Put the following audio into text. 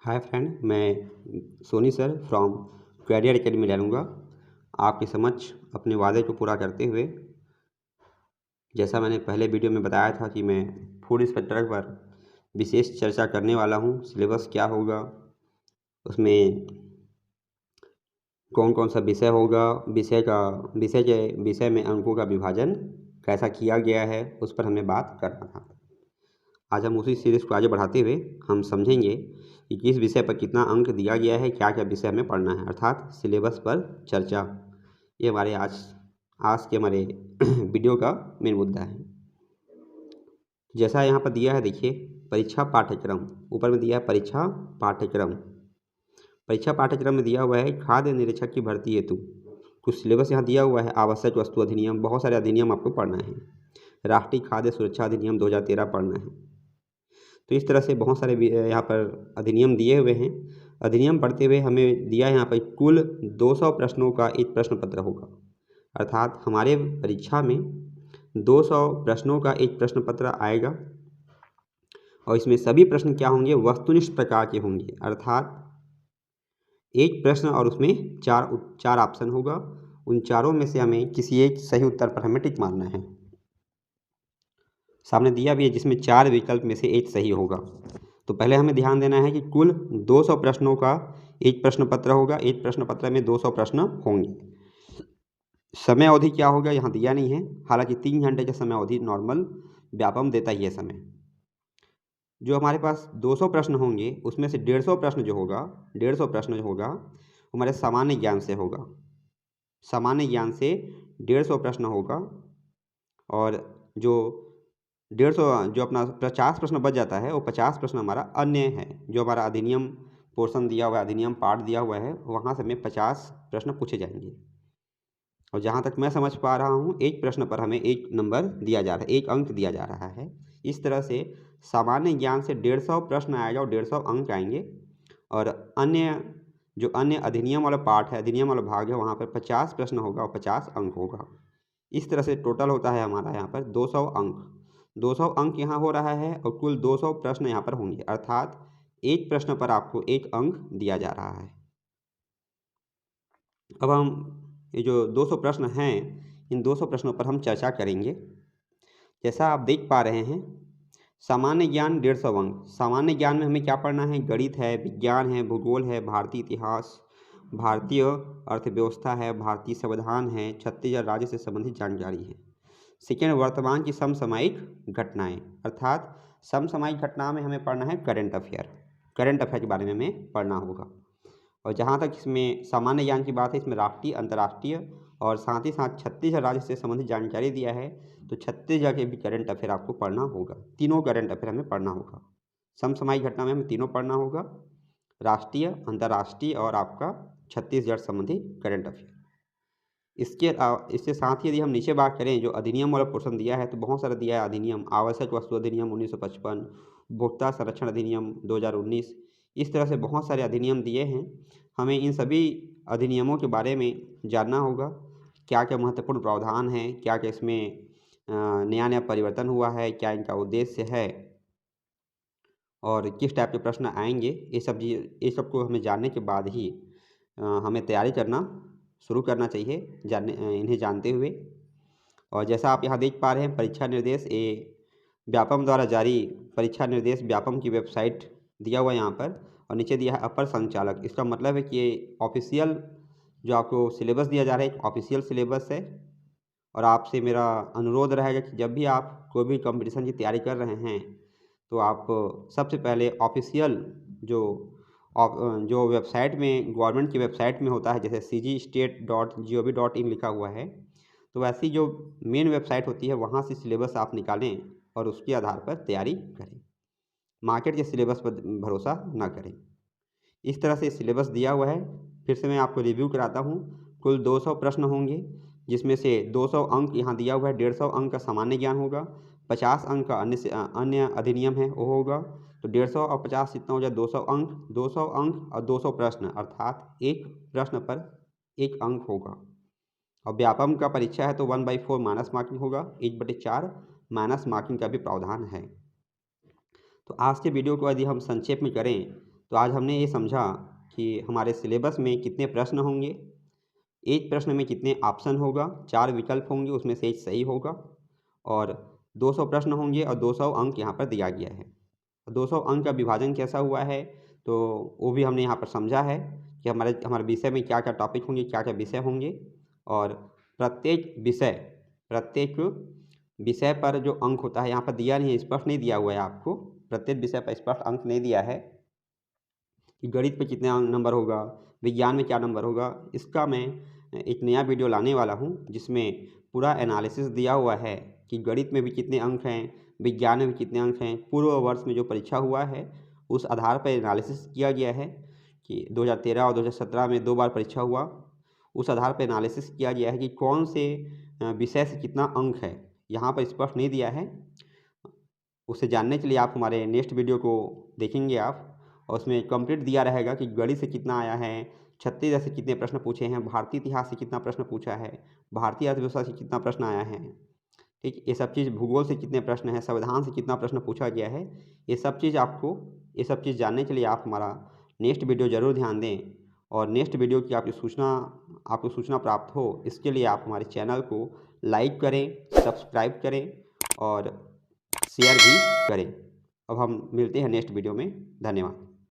हाय friend, मैं Soni sir from career academy डालूँगा आपके समक्ष अपने वादे को पूरा करते हुए। जैसा मैंने पहले वीडियो में बताया था कि मैं फूड इंस्पेक्टर पर विशेष चर्चा करने वाला हूँ। सिलेबस क्या होगा, उसमें कौन कौन सा विषय होगा, विषय में अंकों का विभाजन कैसा किया गया है, उस पर हमें बात करना था। आज हम उसी सीरीज़ को आगे बढ़ाते हुए हम समझेंगे कि किस विषय पर कितना अंक दिया गया है, क्या क्या विषय हमें पढ़ना है, अर्थात सिलेबस पर चर्चा। ये हमारे आज के हमारे वीडियो का मेन मुद्दा है। जैसा यहाँ पर दिया है, देखिए, परीक्षा पाठ्यक्रम ऊपर में दिया है। परीक्षा पाठ्यक्रम में दिया हुआ है खाद्य निरीक्षक की भर्ती हेतु कुछ सिलेबस यहाँ दिया हुआ है। आवश्यक वस्तु अधिनियम, बहुत सारे अधिनियम आपको पढ़ना है। राष्ट्रीय खाद्य सुरक्षा अधिनियम 2013 पढ़ना है। तो इस तरह से बहुत सारे यहाँ पर अधिनियम दिए हुए हैं। अधिनियम पढ़ते हुए हमें दिया है यहाँ पर कुल 200 प्रश्नों का एक प्रश्न पत्र होगा, अर्थात हमारे परीक्षा में 200 प्रश्नों का एक प्रश्न पत्र आएगा। और इसमें सभी प्रश्न क्या होंगे, वस्तुनिष्ठ प्रकार के होंगे, अर्थात एक प्रश्न और उसमें चार ऑप्शन होगा। उन चारों में से हमें किसी एक सही उत्तर पर हमें टिक मारना है। सामने दिया भी है जिसमें 4 विकल्प में से एक सही होगा। तो पहले हमें ध्यान देना है कि कुल 200 प्रश्नों का एक प्रश्न पत्र होगा। एक प्रश्न पत्र में 200 प्रश्न होंगे। समय अवधि क्या होगा यहाँ दिया नहीं है, हालांकि 3 घंटे का समय अवधि नॉर्मल व्यापम देता ही है समय। जो हमारे पास 200 प्रश्न होंगे उसमें से 150 प्रश्न जो होगा वो हमारे सामान्य ज्ञान से होगा। सामान्य ज्ञान से 150 प्रश्न होगा। और जो 150 जो अपना 50 प्रश्न बच जाता है, वो 50 प्रश्न हमारा अन्य है। जो हमारा अधिनियम पोर्शन दिया हुआ है, अधिनियम पार्ट दिया हुआ है, वहाँ से हमें 50 प्रश्न पूछे जाएंगे। और जहाँ तक मैं समझ पा रहा हूँ, एक प्रश्न पर हमें 1 नंबर दिया जा रहा है, 1 अंक दिया जा रहा है। इस तरह से सामान्य ज्ञान से 150 प्रश्न आएगा और 150 अंक आएंगे। और अन्य अधिनियम वाला पार्ट है, अधिनियम वाला भाग है, वहाँ पर 50 प्रश्न होगा और 50 अंक होगा। इस तरह से टोटल होता है हमारा यहाँ पर 200 अंक। 200 अंक यहाँ हो रहा है और कुल 200 प्रश्न यहाँ पर होंगे, अर्थात एक प्रश्न पर आपको 1 अंक दिया जा रहा है। अब हम ये जो 200 प्रश्न हैं, इन 200 प्रश्नों पर हम चर्चा करेंगे। जैसा आप देख पा रहे हैं, सामान्य ज्ञान 150 अंक। सामान्य ज्ञान में हमें क्या पढ़ना है, गणित है, विज्ञान है, भूगोल है, भारतीय इतिहास, भारतीय अर्थव्यवस्था है, भारतीय संविधान है, छत्तीसगढ़ राज्य से संबंधित जानकारी है। सेकेंड, वर्तमान की समसामयिक घटनाएं, अर्थात समसामयिक घटना में हमें पढ़ना है करंट अफेयर के बारे में हमें पढ़ना होगा। और जहाँ तक इसमें सामान्य ज्ञान की बात है, इसमें राष्ट्रीय, अंतर्राष्ट्रीय और साथ ही साथ छत्तीसगढ़ राज्य से संबंधित जानकारी दिया है। तो छत्तीसगढ़ के भी करंट अफेयर आपको पढ़ना होगा। तीनों करंट अफेयर हमें पढ़ना होगा। समसामयिक घटना में हमें तीनों पढ़ना होगा, राष्ट्रीय, अंतर्राष्ट्रीय और आपका छत्तीसगढ़ संबंधी करंट अफेयर। इसके साथ ही यदि हम नीचे बात करें, जो अधिनियम वाला पोर्शन दिया है, तो बहुत सारा दिया है अधिनियम। आवश्यक वस्तु अधिनियम 1955, उपभोक्ता संरक्षण अधिनियम 2019, इस तरह से बहुत सारे अधिनियम दिए हैं। हमें इन सभी अधिनियमों के बारे में जानना होगा, क्या क्या महत्वपूर्ण प्रावधान हैं, क्या क्या इसमें नया परिवर्तन हुआ है, क्या इनका उद्देश्य है और किस टाइप के प्रश्न आएंगे। ये सब को हमें जानने के बाद ही हमें तैयारी करना शुरू करना चाहिए, इन्हें जानते हुए। और जैसा आप यहाँ देख पा रहे हैं, परीक्षा निर्देश व्यापम द्वारा जारी परीक्षा निर्देश व्यापम की वेबसाइट दिया हुआ है यहाँ पर, और नीचे दिया है अपर संचालक। इसका मतलब है कि ये ऑफिशियल जो आपको सिलेबस दिया जा रहा है, एक ऑफिशियल सिलेबस है। और आपसे मेरा अनुरोध रहेगा कि जब भी आप कोई भी कंपटीशन की तैयारी कर रहे हैं, तो आप सबसे पहले ऑफिशियल जो वेबसाइट में, गवर्नमेंट की वेबसाइट में होता है, जैसे cgstate.gov.in लिखा हुआ है, तो वैसी जो मेन वेबसाइट होती है, वहाँ से सिलेबस आप निकालें और उसके आधार पर तैयारी करें। मार्केट के सिलेबस पर भरोसा ना करें। इस तरह से सिलेबस दिया हुआ है। फिर से मैं आपको रिव्यू कराता हूँ। कुल 200 प्रश्न होंगे, जिसमें से 200 अंक यहाँ दिया हुआ है। 150 अंक का सामान्य ज्ञान होगा, 50 अंक का अन्य अधिनियम है वो होगा। तो 150 और 50 कितना हो जाए, 200 अंक। 200 अंक और 200 प्रश्न, अर्थात एक प्रश्न पर 1 अंक होगा। और व्यापम का परीक्षा है तो 1/4 माइनस मार्किंग होगा, 1/4 माइनस मार्किंग का भी प्रावधान है। तो आज के वीडियो को यदि हम संक्षेप में करें, तो आज हमने ये समझा कि हमारे सिलेबस में कितने प्रश्न होंगे, एक प्रश्न में कितने ऑप्शन होगा, 4 विकल्प होंगे, उसमें से एक सही होगा, और 200 प्रश्न होंगे और 200 अंक यहाँ पर दिया गया है। 200 अंक का विभाजन कैसा हुआ है तो वो भी हमने यहाँ पर समझा है कि हमारे विषय में क्या क्या टॉपिक होंगे, क्या क्या विषय होंगे, और प्रत्येक विषय पर जो अंक होता है यहाँ पर दिया नहीं है, स्पष्ट नहीं दिया हुआ है आपको, प्रत्येक विषय पर स्पष्ट अंक नहीं दिया है कि गणित पे कितने नंबर होगा, विज्ञान में क्या नंबर होगा। इसका मैं एक नया वीडियो लाने वाला हूँ जिसमें पूरा एनालिसिस दिया हुआ है कि गणित में भी कितने अंक हैं, विज्ञान में भी कितने अंक हैं, पूर्व वर्ष में जो परीक्षा हुआ है उस आधार पर एनालिसिस किया गया है कि 2013 और 2017 में 2 बार परीक्षा हुआ, उस आधार पर एनालिसिस किया गया है कि कौन से विषय से कितना अंक है, यहाँ पर स्पष्ट नहीं दिया है। उसे जानने के लिए आप हमारे नेक्स्ट वीडियो को देखेंगे आप, और उसमें कंप्लीट दिया रहेगा कि गणित से कितना आया है, छत्तीसगढ़ से कितने प्रश्न पूछे हैं, भारतीय इतिहास से कितना प्रश्न पूछा है, भारतीय अर्थव्यवस्था से कितना प्रश्न आया है, ठीक, ये सब चीज़, भूगोल से कितने प्रश्न हैं, संविधान से कितना प्रश्न पूछा गया है, ये सब चीज़ जानने के लिए आप हमारा नेक्स्ट वीडियो ज़रूर ध्यान दें। और नेक्स्ट वीडियो की आपको सूचना प्राप्त हो, इसके लिए आप हमारे चैनल को लाइक करें, सब्सक्राइब करें और शेयर भी करें। अब हम मिलते हैं नेक्स्ट वीडियो में। धन्यवाद।